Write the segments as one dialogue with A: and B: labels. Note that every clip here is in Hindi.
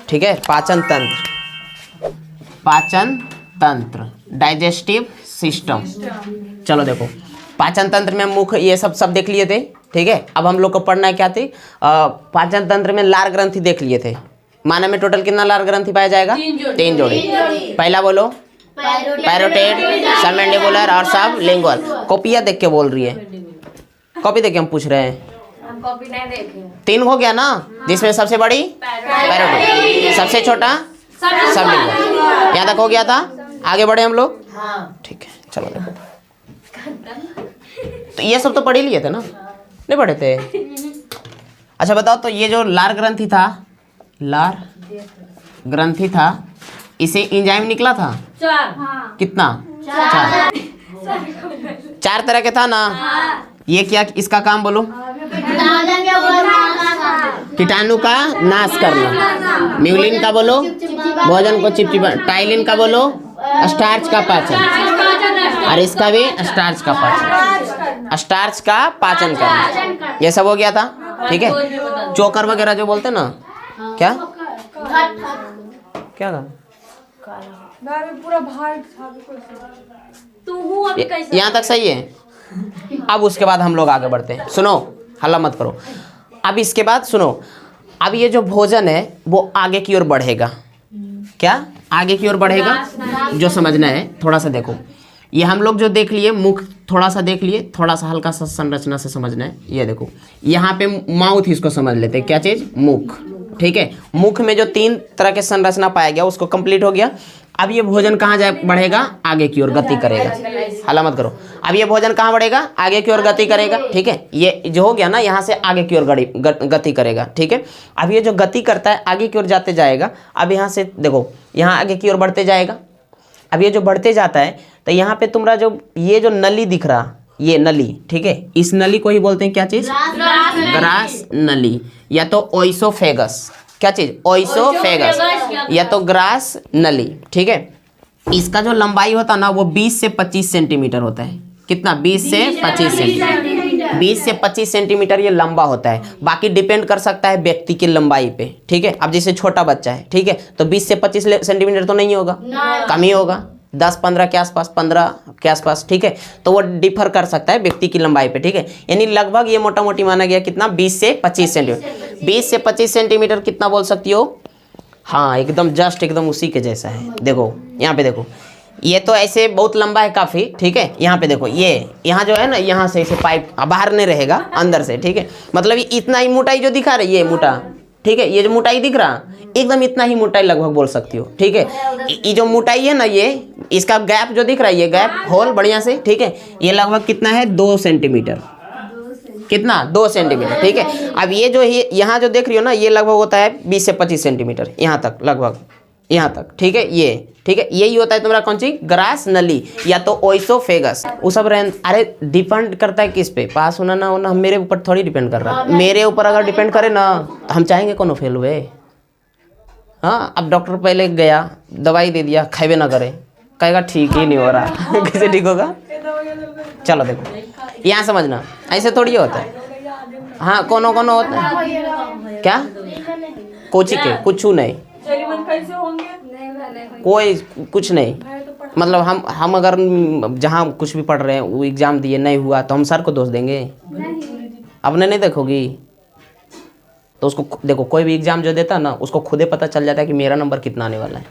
A: ठीक है, पाचन तंत्र, पाचन तंत्र, डाइजेस्टिव सिस्टम। चलो देखो, पाचन तंत्र में मुख, ये सब देख लिए थे, ठीक है। अब हम लोग को पढ़ना है क्या थी, पाचन तंत्र में लार ग्रंथि देख लिए थे। मानव में टोटल कितना लार ग्रंथि पाया जाएगा? 3 जोड़ी। पहला बोलो, पैरोटेड, सबमैंडिबुलर और सब लिंगुअल। कॉपियाँ देख के बोल रही है, कॉपी देख के हम पूछ रहे हैं।
B: हम कॉपी नहीं देखे।
A: 3 हो गया ना, जिसमें सबसे बड़ी पैरोटेड, सबसे छोटा सबलिंगुअल। यहाँ तक हो गया था, आगे बढ़े हम लोग। ठीक है, चलो देखो, तो ये सब तो पढ़ ही लिए थे ना, नहीं पढ़े थे? अच्छा बताओ, तो ये जो लार ग्रंथि था, लार ग्रंथि था, इसे एंजाइम निकला था
B: 4।
A: कितना? 4 तरह के था ना। ये क्या, इसका काम बोलो? कीटाणु का नाश करना। म्यूलिन का बोलो? भोजन को चिपचिपा। टाइलिन का बोलो? स्टार्च का पाचन। और इसका भी स्टार्च का पाचन, स्टार्च का पाचन करना। ये सब हो गया था, ठीक है। चोकर वगैरह जो बोलते ना, क्या क्या था? यहाँ तक सही है। अब उसके बाद हम लोग आगे बढ़ते हैं। सुनो, हल्ला मत करो। अब इसके बाद सुनो, अब ये जो भोजन है वो आगे की ओर बढ़ेगा। क्या आगे की ओर बढ़ेगा? जो समझना है थोड़ा सा देखो, ये हम लोग जो देख लिए, मुख थोड़ा सा देख लिए, थोड़ा सा हल्का सा संरचना से समझना है। ये देखो, यहाँ पे माउथ, इसको समझ लेते हैं, क्या चीज़? मुख, ठीक है। मुख में जो 3 तरह के संरचना पाया गया, उसको कंप्लीट हो गया। अब ये भोजन कहाँ जाए, बढ़ेगा? आगे की ओर गति करेगा। हल्ला मत करो। अब ये भोजन कहाँ बढ़ेगा? आगे की ओर गति करेगा, ठीक है। ये जो हो गया ना, यहाँ से आगे की ओर गति करेगा, ठीक है। अब ये जो गति करता है, आगे की ओर जाते जाएगा। अब यहाँ से देखो, यहाँ आगे की ओर बढ़ते जाएगा। अब ये जो बढ़ते जाता है, तो यहाँ पे तुम्हारा जो ये जो नली दिख रहा, ये नली, ठीक है, इस नली को ही बोलते हैं क्या चीज़? ग्रास नली, या तो ओइसोफेगस। क्या चीज़? ओइसोफेगस, या तो ग्रास नली, ठीक है। इसका जो लंबाई होता है ना, वो 20 से 25 सेंटीमीटर होता है। कितना? 20 से 25 सेंटीमीटर। 20 से 25 सेंटीमीटर ये लंबा होता है। बाकी डिपेंड कर सकता है व्यक्ति की लंबाई पे, ठीक है। अब जैसे छोटा बच्चा है, ठीक है, तो 20 से 25 सेंटीमीटर तो नहीं होगा, कम ही होगा, 10-15 के आसपास, 15 के आसपास, ठीक है। तो वो डिफर कर सकता है व्यक्ति की लंबाई पे, ठीक है। यानी लगभग ये मोटा मोटी माना गया कितना? 20 से 25 सेंटीमीटर। 20 से 25 सेंटीमीटर कितना बोल सकती हो? हाँ, एकदम जस्ट एकदम उसी के जैसा है। देखो यहाँ पे देखो, ये तो ऐसे बहुत लंबा है काफ़ी, ठीक है। यहाँ पे देखो, ये यहाँ जो है ना, यहाँ से ऐसे पाइप बाहर नहीं रहेगा, अंदर से, ठीक है। मतलब ये इतना ही मोटाई जो दिखा रही है, ये मोटा, ठीक है। ये जो मोटाई दिख रहा, एकदम इतना ही मोटाई लगभग बोल सकती हो, ठीक है। ये जो मोटाई है ना, ये इसका गैप जो दिख रहा है, ये गैप होल बढ़िया से, ठीक है, ये लगभग कितना है? 2 सेंटीमीटर। कितना? 2 सेंटीमीटर, ठीक है। अब ये जो यहाँ जो देख रही हो ना, ये लगभग होता है 20 से 25 सेंटीमीटर, यहाँ तक, लगभग यहाँ तक, ठीक है। ये ठीक है, यही होता है तुम्हारा कौन सी? ग्रास नली, या तो ओइसोफेगस। वो सब अरे डिपेंड करता है किस पे? पास होना ना होना मेरे ऊपर थोड़ी डिपेंड कर रहा है। मेरे ऊपर अगर डिपेंड करे ना, तो हम चाहेंगे कौन फेल हुए। हाँ, अब डॉक्टर पहले गया, दवाई दे दिया, खाए ना करे, कहेगा ठीक ही नहीं हो रहा। कैसे ठीक होगा? चलो देखो, यहाँ समझना, ऐसे थोड़ी होता है। हाँ, कोनो कोनो होता है क्या? कोची के कुछ नहीं, कोई कुछ नहीं। मतलब हम अगर जहाँ कुछ भी पढ़ रहे हैं, वो एग्ज़ाम दिए नहीं हुआ, तो हम सर को दोष देंगे? अपने नहीं देखोगी तो उसको देखो, कोई भी एग्ज़ाम जो देता है ना, उसको खुदे पता चल जाता है कि मेरा नंबर कितना आने वाला है।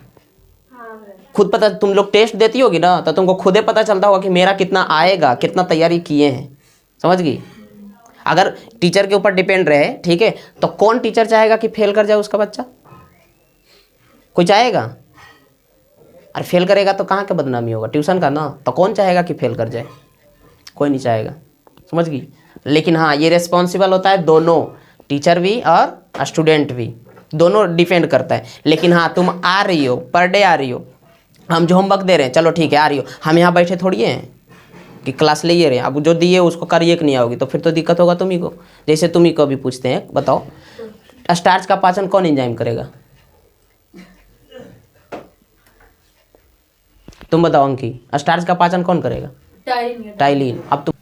A: खुद पता, तुम लोग टेस्ट देती होगी ना, तो तुमको खुदे पता चलता होगा कि मेरा कितना आएगा, कितना तैयारी किए हैं। समझ गई? अगर टीचर के ऊपर डिपेंड रहे, ठीक है, तो कौन टीचर चाहेगा कि फेल कर जाए उसका बच्चा? कोई चाहेगा? और फेल करेगा तो कहाँ का बदनामी होगा? ट्यूशन का ना। तो कौन चाहेगा कि फेल कर जाए? कोई नहीं चाहेगा। समझ गई? लेकिन हाँ, ये रिस्पॉन्सिबल होता है दोनों, टीचर भी और स्टूडेंट भी, दोनों डिपेंड करता है। लेकिन हाँ, तुम आ रही हो, पर डे आ रही हो, हम जो होमवर्क दे रहे हैं, चलो ठीक है आ रही हो, हम यहाँ बैठे थोड़ी हैं कि क्लास ले रहे हैं। अब जो दिए उसको करिए कि नहीं आओगी, तो फिर तो दिक्कत होगा तुम्ही को। जैसे तुम्ही को भी पूछते हैं, बताओ स्टार्च का पाचन कौन एंजाइम करेगा? तुम बताओ अंकी, स्टार्च का पाचन कौन करेगा? टाइलिन। अब तुम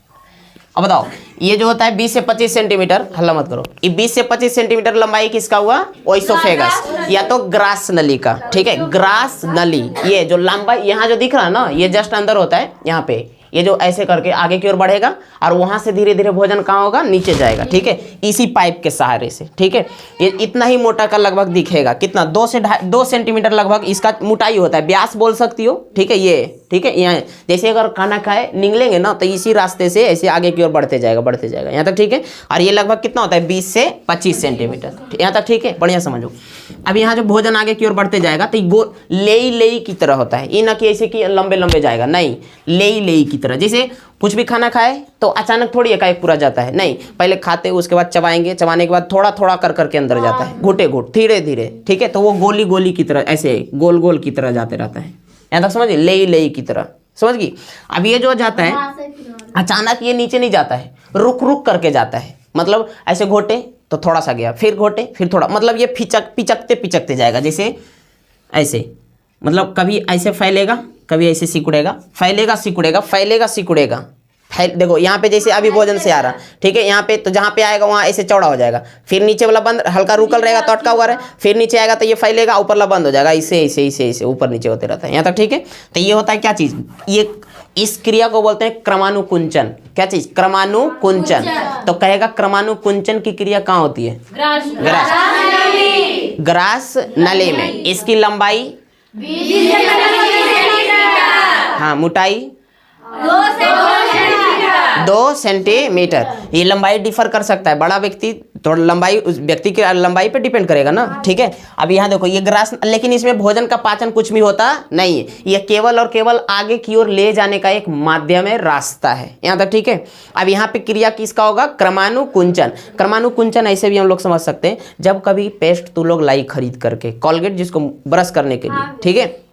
A: अब बताओ, ये जो होता है 20 से 25 सेंटीमीटर, हल्ला मत करो, ये 20 से 25 सेंटीमीटर लंबाई किसका हुआ? ओइसोफेगस या तो ग्रास नली का। ठीक है, ग्रास नली, ये जो लंबा यहाँ जो दिख रहा है ना, ये जस्ट अंदर होता है यहाँ पे, ये जो ऐसे करके आगे की ओर बढ़ेगा और वहां से धीरे धीरे भोजन कहाँ होगा? नीचे जाएगा। ठीक है, इसी पाइप के सहारे से। ठीक है, ये इतना ही मोटा का लगभग दिखेगा, कितना? 2 से 2 सेंटीमीटर लगभग इसका मोटाई होता है, व्यास बोल सकती हो। ठीक है, ये ठीक है, यहाँ जैसे अगर खाना खाए निकलेंगे ना तो इसी रास्ते से ऐसे आगे की ओर बढ़ते जाएगा यहाँ तक। ठीक है, और ये लगभग कितना होता है? 20 से 25 सेंटीमीटर यहाँ तक। ठीक है, बढ़िया समझो। अब यहाँ जो भोजन आगे की ओर बढ़ते जाएगा तो लेई की तरह होता है, ये ना कि ऐसे कि लंबे लंबे जाएगा, नहीं, लेई की तरह। जैसे कुछ भी खाना खाए तो अचानक थोड़ी एकाएक पूरा जाता है, नहीं, पहले खाते उसके बाद चबाएंगे, चबाने के बाद थोड़ा थोड़ा कर करके अंदर जाता है, घुटे घुट, धीरे धीरे। ठीक है, तो वो गोली की तरह ऐसे गोल गोल की तरह जाते रहता है, यहाँ तक समझिए, लेई की तरह, समझ गई? अब ये जो जाता है अचानक ये नीचे नहीं जाता है, रुक करके जाता है, मतलब ऐसे घोटे तो थोड़ा सा गया, फिर घोटे, फिर थोड़ा, मतलब ये पिचकते जाएगा, जैसे ऐसे, मतलब कभी ऐसे फैलेगा, कभी ऐसे सिकुड़ेगा, फैलेगा। देखो यहाँ पे जैसे अभी भोजन से आ रहा, ठीक है, यहाँ पे तो जहाँ पे आएगा वहाँ ऐसे चौड़ा हो जाएगा, फिर नीचे वाला बंद, हल्का रुकल रहेगा तो अटका हुआ रहे, फिर नीचे आएगा तो ये फैलेगा, ऊपर वाला बंद हो जाएगा, ऐसे ऊपर नीचे होते रहता है, यहाँ तक। ठीक है, तो ये होता है क्या चीज़? ये इस क्रिया को बोलते हैं क्रमानुकुंचन। क्या चीज? क्रमानुकुंचन। तो कहेगा क्रमानुकुंचन की क्रिया कहाँ होती है? ग्रास नली में। इसकी लंबाई, हाँ, मोटाई 2 सेंटीमीटर। ये लंबाई डिफर कर सकता है, बड़ा व्यक्ति थोड़ा लंबाई उस व्यक्ति की लंबाई पे डिपेंड करेगा ना। ठीक है, अब यहाँ देखो ये ग्रास, लेकिन इसमें भोजन का पाचन कुछ भी होता नहीं है, ये केवल और केवल आगे की ओर ले जाने का एक माध्यम है, रास्ता है, यहाँ तक। ठीक है, अब यहाँ पे क्रिया किसका होगा? क्रमानुकुंचन। क्रमानुकुंचन ऐसे भी हम लोग समझ सकते हैं, जब कभी पेस्ट तू लोग लाई खरीद करके, कोलगेट जिसको ब्रश करने के लिए, ठीक है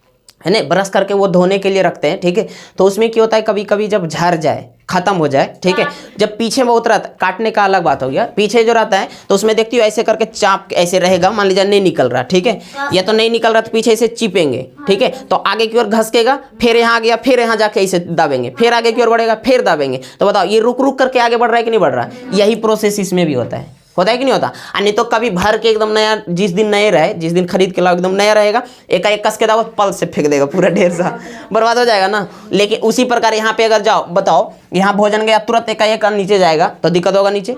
A: ना, ब्रश करके वो धोने के लिए रखते हैं। ठीक है, तो उसमें क्या होता है, कभी कभी जब झड़ जाए, खत्म हो जाए, ठीक है, जब पीछे बहुत रहता है, काटने का अलग बात हो गया, पीछे जो रहता है तो उसमें देखती हो ऐसे करके चाप ऐसे रहेगा, मान लीजिए नहीं निकल रहा, ठीक है, या तो नहीं निकल रहा तो पीछे से चिपेंगे, ठीक है, तो आगे की ओर घसकेगा, फिर यहाँ गया, फिर यहाँ जाके ऐसे दाबेंगे, फिर आगे की ओर बढ़ेगा, फिर दाबेंगे। तो बताओ ये रुक करके आगे बढ़ रहा है कि नहीं बढ़ रहा? यही प्रोसेस इसमें भी होता है कि नहीं होता? नहीं तो कभी भर के एकदम नया, जिस दिन नए रहे, जिस दिन खरीद के लाओ एकदम नया रहेगा, एक कस के दाओ, पल से फेंक देगा, पूरा ढेर सा बर्बाद हो जाएगा ना। लेकिन उसी प्रकार यहाँ पे अगर जाओ, बताओ यहाँ भोजन गया, तुरंत एक नीचे जाएगा तो दिक्कत होगा नीचे।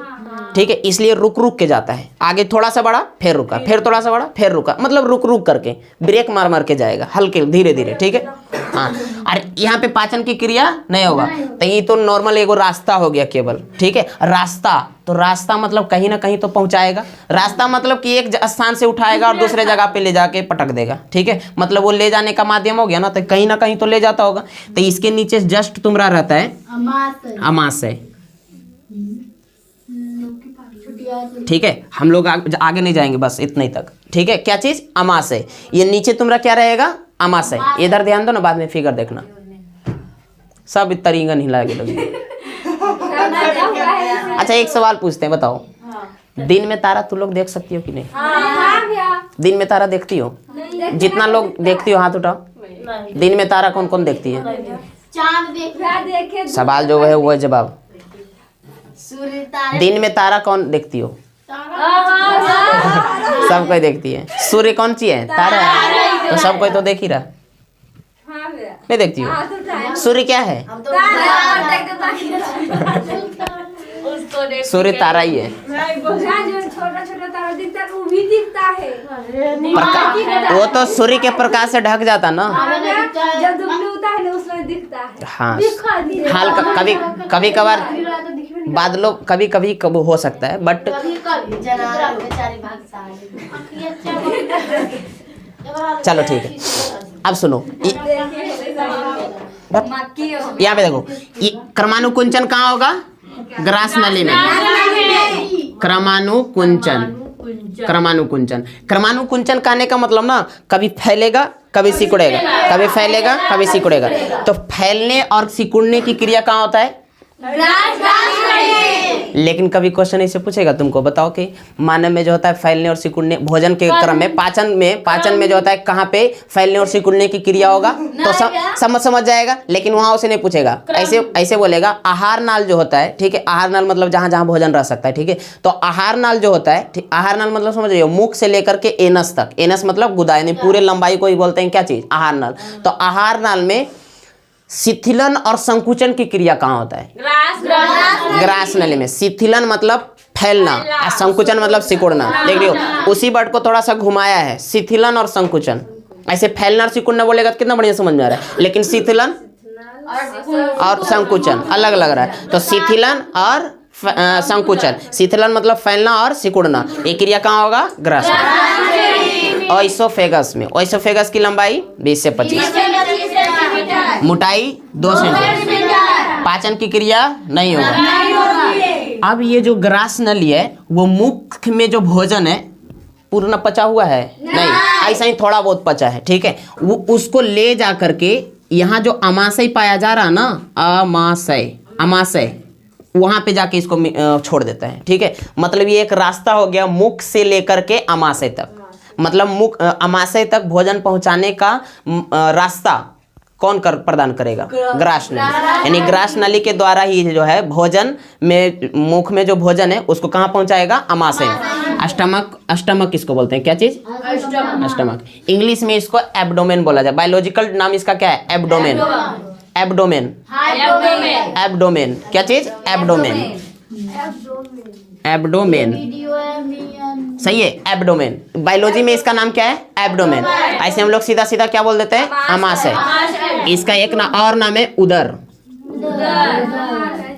A: ठीक है, इसलिए रुक के जाता है, आगे थोड़ा सा बढ़ा, फिर रुका, फिर थोड़ा सा बढ़ा, फिर रुका, मतलब रुक करके, ब्रेक मार के जाएगा, हल्के धीरे धीरे। ठीक है, हाँ, और यहाँ पे पाचन की क्रिया नहीं होगा, तो ये तो नॉर्मल एगो रास्ता हो गया केवल। ठीक है, रास्ता, तो रास्ता मतलब कहीं ना कहीं तो पहुंचाएगा, रास्ता मतलब कि एक स्थान से उठाएगा और दूसरे जगह पे ले जाके पटक देगा। ठीक है, मतलब वो ले जाने का माध्यम हो गया ना, तो कहीं ना कहीं तो ले जाता होगा। तो इसके नीचे जस्ट तुम्हारा रहता है अमाशय। ठीक है, हम लोग आगे नहीं जाएंगे, बस इतना ही तक। ठीक है, क्या चीज? अमाशय। ये नीचे तुम्हारा क्या रहेगा? अमाशय। इधर ध्यान दो ना, बाद में फिगर देखना, सब तरीगन हिला के लगे। अच्छा, एक सवाल पूछते हैं, बताओ, दिन में तारा तू लोग देख सकती हो कि नहीं? दिन में तारा देखती हो? जितना लोग देखती हो हाथ उठाओ। दिन में तारा कौन कौन देखती है? सवाल जो है वो है जवाब। दिन में तारा कौन देखती हो? सब कोई देखती है। सूर्य कौन सी है? तारा है, तो सब कोई तो देख ही रहा, नहीं देखती हो? सूर्य क्या है? सूर्य तारा ही है।
B: छोटा तारा दिखता है, वो भी दिखता है।
A: वो तो सूर्य के प्रकाश से ढक जाता ना,
B: जब डूबता है ना उसमें दिखता है।
A: हाँ, कभी कभार बादलों, कभी कब हो सकता है, बट चलो ठीक है। अब सुनो, यहाँ पे देखो, ये क्रमानुकुंचन कहाँ होगा? ग्रास नली में। क्रमानुकुंचन कहने का मतलब ना, कभी फैलेगा, कभी सिकुड़ेगा, कभी फैलेगा, कभी सिकुड़ेगा। तो फैलने और सिकुड़ने की क्रिया कहाँ होता है? लेकिन कभी क्वेश्चन ऐसे पूछेगा तुमको, बताओ कि मानव में जो होता है फैलने और सिकुड़ने, भोजन के क्रम में, पाचन में जो होता है कहाँ पे फैलने और सिकुड़ने की क्रिया होगा, तो समझ जाएगा। लेकिन वहाँ उसे नहीं पूछेगा, ऐसे बोलेगा आहार नाल जो होता है, ठीक है, आहार नाल मतलब जहाँ जहाँ भोजन रह सकता है, ठीक है। तो आहार नाल जो होता है, आहार नाल मतलब समझ रहे हो, मुख से लेकर के एनस तक, एनस मतलब गुदा, यानी पूरे लंबाई को ही बोलते हैं क्या चीज, आहार नाल। तो आहार नाल में शिथिलन और संकुचन की क्रिया कहाँ होता है, ग्रास नली में। शिथिलन मतलब फैलना और संकुचन मतलब सिकुड़ना। देख रही हो, उसी वर्ड को थोड़ा सा घुमाया है, शिथिलन और संकुचन। ऐसे फैलना और सिकुड़ना बोलेगा तो कितना बढ़िया समझ में आ रहा है, लेकिन शिथिलन और संकुचन अलग लग रहा है। तो शिथिलन और संकुचन, शिथिलन मतलब फैलना और सिकुड़ना, ये क्रिया कहाँ होगा, ग्रास में। ओइसोफेगस में, ओइसोफेगस की लंबाई 20 से 25, मोटाई 2 सेंटीमीटर, पाचन की क्रिया नहीं होगा। अब ये जो ग्रास नली है वो मुख में जो भोजन है पूर्ण पचा हुआ है नहीं, ऐसा ही थोड़ा बहुत पचा है, ठीक है। वो उसको ले जा करके यहाँ जो अमाशय पाया जा रहा ना, अमाशय वहां पे जाके इसको छोड़ देता है, ठीक है। मतलब ये एक रास्ता हो गया मुख से लेकर के अमाशय तक, मतलब मुख अमाशय तक भोजन पहुंचाने का रास्ता कौन प्रदान करेगा, ग्रास नली। यानी ग्रास नली के द्वारा ही जो है भोजन में, मुख में जो भोजन है उसको कहाँ पहुंचाएगा, अमाशय में। अष्टमक किसको बोलते हैं, क्या चीज, अष्टमक। इंग्लिश में इसको एब्डोमेन बोला जाए, बायोलॉजिकल नाम इसका क्या है, एब्डोमेन। एब्डोमेन, एब्डोमेन क्या चीज, एब्डोमेन, एब्डोमेन सही है, एब्डोमेन। बायोलॉजी में इसका नाम क्या है, एब्डोमेन। ऐसे हम लोग सीधा सीधा क्या बोल देते हैं, अमाशय। इसका एक और नाम है उदर,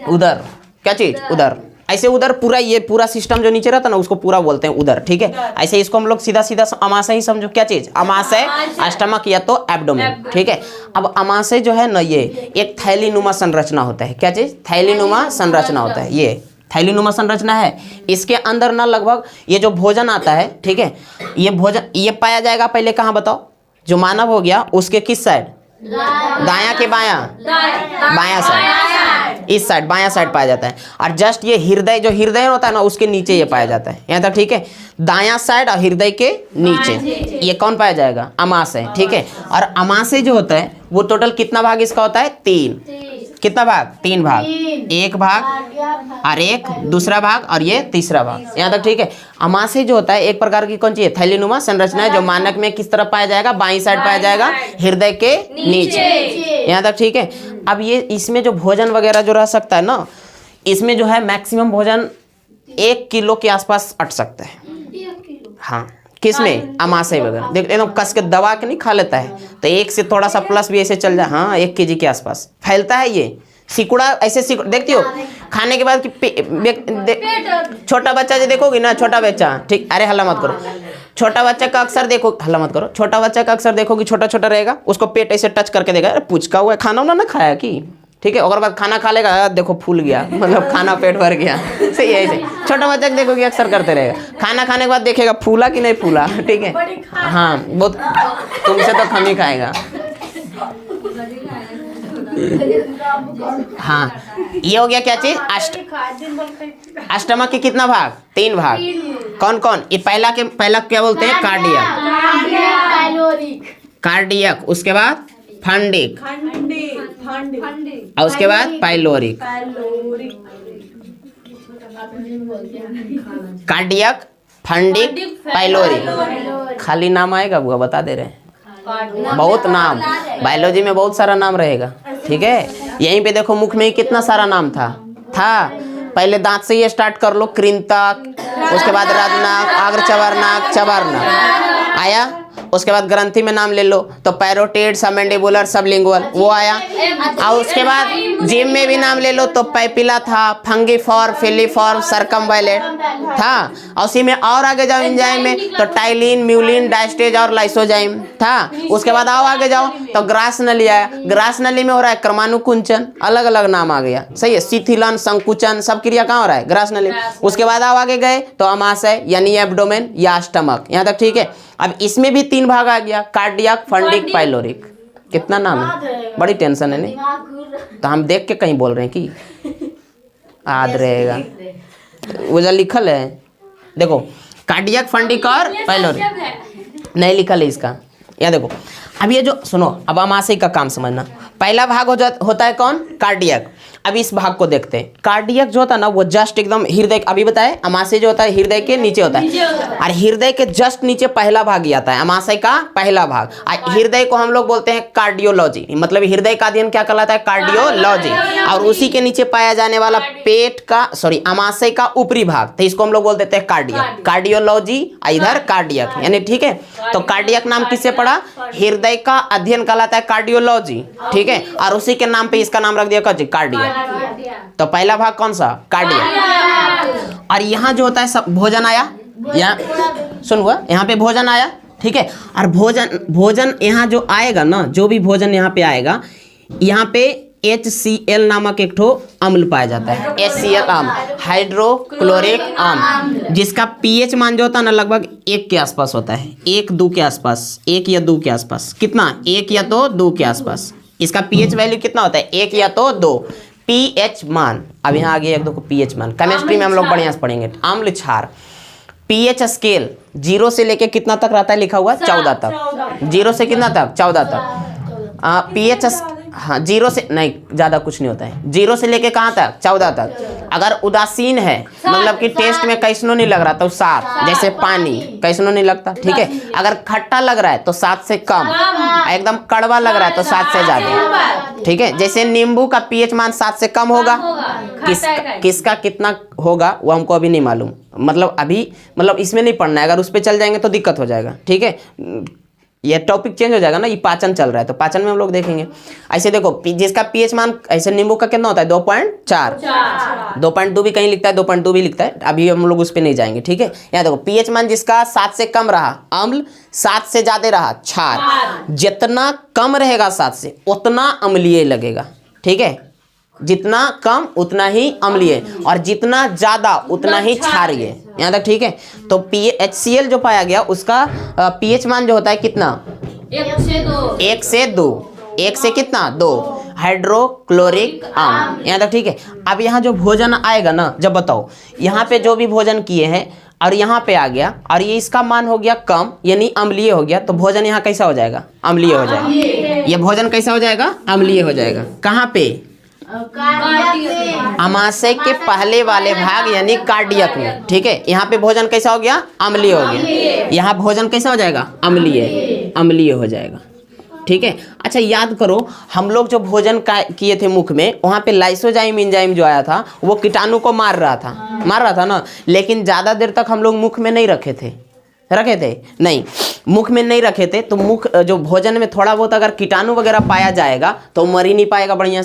A: उदर क्या चीज, उदर। ऐसे उदर पूरा, ये पूरा सिस्टम जो नीचे रहता है ना उसको पूरा बोलते हैं उदर, ठीक है। ऐसे इसको हम लोग सीधा सीधा अमाशय ही समझो, क्या चीज, अमाशय, अष्टमक या तो एब्डोमेन, ठीक है। अब अमाशय जो है ना ये एक थैलीनुमा संरचना होता है, क्या चीज, थैलीनुमा संरचना होता है। ये थैलीनुमा संरचना है, इसके अंदर ना लगभग ये जो भोजन आता है, ठीक है, ये भोजन ये पाया जाएगा पहले कहाँ बताओ, जो मानव हो गया उसके किस साइड, दायां के बायां, बायां साइड, इस साइड बायां साइड पाया जाता है। और जस्ट ये हृदय, जो हृदय होता है ना उसके नीचे ये पाया जाता है, यहाँ तक ठीक है। दायां साइड और हृदय के नीचे ये कौन पाया जाएगा, अमाशय, ठीक है। और अमाशय जो होता है वो टोटल कितना भाग इसका होता है, 3। कितना भाग, 3 भाग, एक भाग और एक दूसरा भाग और ये तीसरा भाग, यहाँ तक ठीक है। अमाशय जो होता है एक प्रकार की कौन सी है, थैलीनुमा संरचना है, जो मानक में किस तरफ पाया जाएगा, बाईं साइड पाया जाएगा, हृदय के नीचे, यहाँ तक ठीक है। अब ये इसमें जो भोजन वगैरह जो रह सकता है ना, इसमें जो है मैक्सिमम भोजन 1 किलो के आसपास अट सकता है, हाँ। किसमें, अमाशय वगैरह देख एकदम कस के दबा के नहीं खा लेता है, तो 1 से थोड़ा सा प्लस भी ऐसे चल जाए, हाँ 1 kg के आसपास फैलता है ये सिकुड़ा, ऐसे देखती हो खाने के बाद कि छोटा बच्चा जो देखोगी ना, छोटा बच्चा, ठीक, अरे हल्ला मत करो, छोटा बच्चा का अक्सर देखो, हल्ला मत करो, छोटा बच्चा का अक्सर देखोगी छोटा छोटा रहेगा, उसको पेट ऐसे टच करके देगा, अरे पुचका हुआ है, खाना उन्होंने खाया कि, ठीक है। और बाद खाना खा लेगा, देखो फूल गया, मतलब खाना पेट भर गया, सही है। ऐसे छोटा बच्चा देखोगे अक्सर करते रहेगा, खाना खाने के बाद देखेगा फूला कि नहीं फूला, ठीक है, हाँ बहुत, तुमसे तो कम ही खाएगा, हाँ। ये हो गया क्या चीज, अष्टमक के कितना भाग, 3 भाग, कौन कौन, ये पहला क्या बोलते हैं, कार्डियक, उसके बाद फंडिक, और उसके बाद पाइलोरिक। कार्डियक, फंडिक, पाइलोरिक, खाली नाम आएगा बुआ, बता दे रहे हैं, बहुत नाम, बायोलॉजी में बहुत सारा नाम रहेगा, ठीक है। यहीं पे देखो मुख में ही कितना सारा नाम था। पहले दांत से ये स्टार्ट कर लो, कृंतक, उसके बाद रदनक, अग्रचवर्णक, चवर्णक आया, उसके बाद ग्रंथि में नाम ले लो तो पैरोटिड, सबमैंडिबुलर, सबलिंगुअल वो आया, और उसके बाद जिम में भी नाम ले लो तो पैपिला था, फंगिफॉर्म, फिलीफॉर्म, सर्कमवैलेट था, और उसी में और आगे जाओ एंजाइम में तो टाइलिन, म्यूलिन, डायस्टेज और लाइसोजाइम था। उसके बाद आओ आगे जाओ तो ग्रास नली आया, ग्रास नली में हो रहा है क्रमानुकुंचन, अलग अलग नाम आ गया, सही है, शिथिलन, संकुचन, सब क्रिया कहाँ हो रहा है, ग्रास नली। उसके बाद आओ आगे गए तो अमाशय यानी एब्डोमेन या अष्टमक, यहाँ तक ठीक है। अब इसमें भी 3 भाग आ गया, कार्डियक, फंडिक, पाइलोरिक, कितना नाम है, बड़ी टेंशन है नहीं, तो हम देख के कहीं बोल रहे हैं कि याद रहेगा, वो जो लिखल है देखो, कार्डियक फंडिक और पाइलोरी नहीं लिखल है इसका। यहाँ देखो, अब ये जो सुनो, अब आमाशय का काम समझना। पहला भाग होता है कौन? कार्डियक। अब इस भाग को देखते हैं। कार्डियक जो होता है ना वो जस्ट एकदम हृदय, अभी बताए आमाशय जो होता है हृदय के नीचे होता है, और हृदय के जस्ट नीचे पहला भाग ही आता है, आमाशय का पहला भाग। हृदय को हम लोग बोलते हैं कार्डियोलॉजी, मतलब हृदय का अध्ययन क्या कहलाता है? कार्डियोलॉजी। और उसी के नीचे पाया जाने वाला पेट का, सॉरी, आमाशय का ऊपरी भाग, तो इसको हम लोग बोल देते हैं कार्डियक। कार्डियोलॉजी, इधर कार्डियक, यानी ठीक है। तो कार्डियक नाम किससे पड़ा? हृदय का अध्ययन कहलाता है कार्डियोलॉजी, ठीक है। और उसी के नाम पे इसका नाम रख दिया कार्डियक। तो पहला भाग कौन सा? कार्डियक। और यहाँ जो होता है सब भोजन आया, यहाँ सुन हुआ, यहाँ पे भोजन आया, ठीक है। और भोजन यहाँ जो आएगा ना, जो भी भोजन यहाँ पे आएगा, यहाँ पे HCl नामक एक ठो अम्ल पाया जाता है। HCl अम्ल, हाइड्रोक्लोरिक अम्ल, जिसका pH मान जो होता है ना लगभग 1 के आसपास होता है, 1-2 के आसपास, 1 या 2 के आसपास। कितना? 1 या तो 2 के आसपास। इसका pH वैल्यू कितना होता है? 1 या तो 2। pH मान, अब यहाँ आगे एक दो को pH मान, केमिस्ट्री में हम लोग बढ़िया से पढ़ेंगे। अम्ल क्षार, pH स्केल 0 से लेके कितना तक रहता है? लिखा हुआ 14 तक। 0 से कितना तक? 14 तक। pH, हाँ 0 से नहीं, ज़्यादा कुछ नहीं होता है। 0 से लेके कहाँ तक? 14 तक। अगर उदासीन है, मतलब कि टेस्ट में कैसनो नहीं लग रहा तो 7, जैसे पानी कैसनो नहीं लगता, ठीक है। अगर खट्टा लग रहा है तो 7 से कम, एकदम कड़वा लग रहा है तो 7 से ज़्यादा, ठीक है। जैसे नींबू का pH मान 7 से कम होगा, किसका कितना होगा वो हमको अभी नहीं मालूम, मतलब इसमें नहीं पढ़ना है। अगर उस पर चल जाएंगे तो दिक्कत हो जाएगा, ठीक है। ये टॉपिक चेंज हो जाएगा ना, ये पाचन चल रहा है तो पाचन में हम लोग देखेंगे। ऐसे देखो, जिसका pH मान, ऐसे नींबू का कितना होता है? 2.4, 2.2 भी कहीं लिखता है, 2.2 भी लिखता है, अभी हम लोग उस पर नहीं जाएंगे, ठीक है। यहाँ देखो, pH मान जिसका 7 से कम रहा अम्ल, 7 से ज़्यादा रहा क्षार। जितना कम रहेगा 7 से उतना अम्लीय लगेगा, ठीक है। जितना कम उतना ही अम्लीय, और जितना ज़्यादा उतना ही क्षारीय, यहाँ तक ठीक है। तो HCl जो पाया गया उसका pH मान जो होता है कितना? 1 से 2। 1 से कितना? 2। हाइड्रोक्लोरिक अम्ल, यहाँ तक ठीक है। अब यहाँ जो भोजन आएगा ना, जब बताओ यहाँ पे जो भी भोजन किए हैं और यहाँ पे आ गया और ये इसका मान हो गया कम, यानी अम्लीय हो गया, तो भोजन यहाँ कैसा हो जाएगा? अम्लीय हो जाएगा। ये भोजन कैसा हो जाएगा? अम्लीय हो जाएगा। कहाँ पे? आमाशय के पहले वाले भाग यानी कार्डियक में, ठीक है। यहाँ पे भोजन कैसा हो गया? अम्लीय हो गया। यहाँ भोजन कैसा हो जाएगा? अम्लीय, अम्लीय हो जाएगा, ठीक है। अच्छा याद करो, हम लोग जो भोजन किए थे मुख में, वहाँ पे लाइसोजाइम एंजाइम जो आया था वो कीटाणु को मार रहा था ना, लेकिन ज़्यादा देर तक हम लोग मुख में नहीं रखे थे नहीं, मुख में नहीं रखे थे। तो मुख जो भोजन में थोड़ा बहुत अगर कीटाणु वगैरह पाया जाएगा तो मर ही नहीं पाएगा, बढ़िया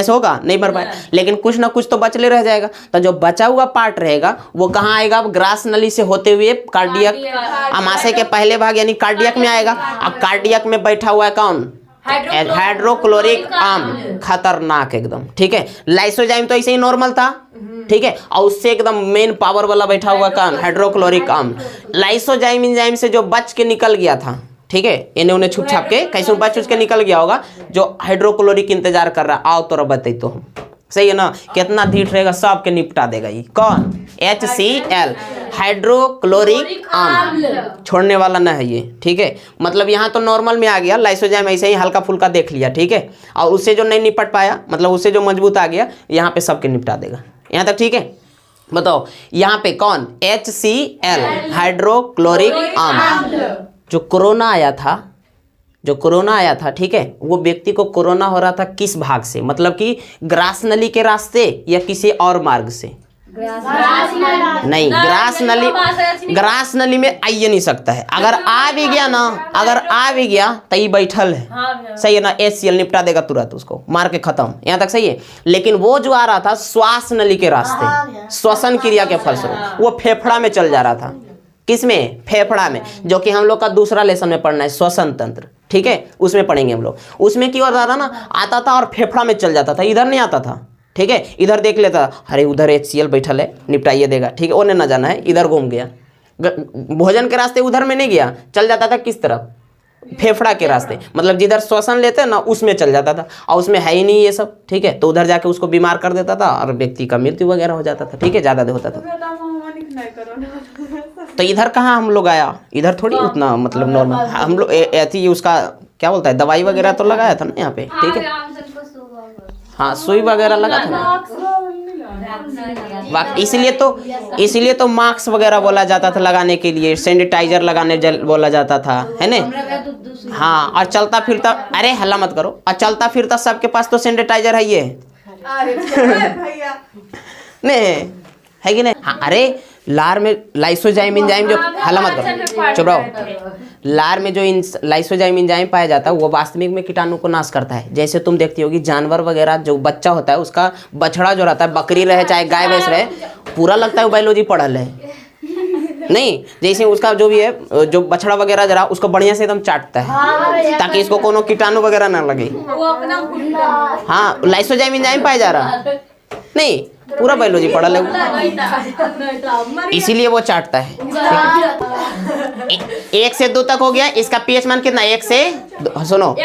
A: से होगा, नहीं मर पाएगा, लेकिन कुछ ना कुछ तो बचले रह जाएगा। तो जो बचा हुआ पार्ट रहेगा वो कहाँ आएगा? ग्रास नली से होते हुए कार्डियक, आमाशय के पहले भाग यानी कार्डियक में आएगा। अब कार्डियक में बैठा हुआ है कौन? हाइड्रोक्लोरिक अम्ल, खतरनाक एकदम, ठीक है। लाइसोजाइम तो ऐसे ही नॉर्मल था, ठीक है, और उससे एकदम मेन पावर वाला बैठा हुआ कौन? हाइड्रोक्लोरिक अम्ल। लाइसोजाइम एंजाइम से जो बच के निकल गया था, ठीक है, इन्हें उन्हें छुप छाप के कैसे बच के निकल गया होगा, जो हाइड्रोक्लोरिक इंतजार कर रहा, आओ तो बता तो हम, सही है ना। कितना ढीठ रहेगा, सब के निपटा देगा ये। कौन? HCl, हाइड्रोक्लोरिक अम्ल, छोड़ने वाला ना है ये, ठीक है। मतलब यहाँ तो नॉर्मल में आ गया, लाइसोजाइम ऐसे ही हल्का फुल्का देख लिया, ठीक है, और उससे जो नहीं निपट पाया, मतलब उससे जो मजबूत आ गया, यहाँ पे सबके निपटा देगा, यहाँ तक ठीक है। बताओ यहाँ पे कौन? HCl, हाइड्रोक्लोरिक अम्ल। जो कोरोना आया था, ठीक है, वो व्यक्ति को कोरोना हो रहा था किस भाग से? मतलब कि ग्रास नली के रास्ते या किसी और मार्ग से? नहीं, ग्रास नली में आ ही नहीं सकता है। अगर आ भी गया तो ये बैठल है, सही है ना। HCl निपटा देगा तुरंत, उसको मार के खत्म, यहाँ तक सही है। लेकिन वो जो आ रहा था श्वास नली के रास्ते, श्वसन क्रिया के फलस्वरूप वो फेफड़ा में चल जा रहा था। किसमें? फेफड़ा में, जो कि हम लोग का दूसरा लेसन में पढ़ना है, श्वसन तंत्र, ठीक है, उसमें पढ़ेंगे हम लोग। उसमें क्या होता था ना, आता था और फेफड़ा में चल जाता था, इधर नहीं आता था, ठीक है। इधर देख लेता, अरे उधर HCl बैठल है, निपटाइए देगा, ठीक है, उन्हें ना जाना है, इधर घूम गया, भोजन के रास्ते उधर में नहीं गया, चल जाता था किस तरफ? फेफड़ा के रास्ते, मतलब जिधर श्वसन लेते हैं ना उसमें चल जाता था, और उसमें है ही नहीं ये सब, ठीक है। तो उधर जाके उसको बीमार कर देता था और व्यक्ति का मृत्यु वगैरह हो जाता था, ठीक है, ज़्यादा होता था। तो इधर कहाँ हम लोग आया, इधर थोड़ी उतना मतलब नॉर्मल हम लोग ऐसी उसका क्या बोलता है दवाई वगैरह तो लगाया था ना यहाँ पे, ठीक है। हाँ सुई वगैरह लगा था ना, इसीलिए तो मास्क वगैरह बोला जाता था लगाने के लिए, सैनिटाइजर लगाने बोला जाता था, है ना। हाँ और चलता फिरता, अरे हल्ला मत करो, और चलता फिरता सबके पास तो सैनिटाइजर है ये नहीं है कि नहीं। हाँ अरे लार में लाइसोजाइम एंजाइम जो, हल्ला मत करो, चुप रहो। लार में जो लाइसोजाइम एंजाइम पाया जाता है वो वास्तविक में कीटाणु को नाश करता है। जैसे तुम देखती होगी जानवर वगैरह जो बच्चा होता है उसका बछड़ा जो रहता है, बकरी रहे चाहे गाय भैंस रहे, पूरा लगता है वो बायोलॉजी पढ़ल है नहीं। जैसे उसका जो भी है जो बछड़ा वगैरह जरा उसको बढ़िया से एकदम चाटता है ताकि इसको कोनो कीटाणु वगैरह ना लगे। हाँ लाइसोजाइम एंजाइम पाया जा रहा नहीं, पूरा बायोलॉजी पढ़ा है इसीलिए वो चाटता है। 1 से 2 तक हो गया, इसका पीएच मान कितना, 1 से 2, सुनो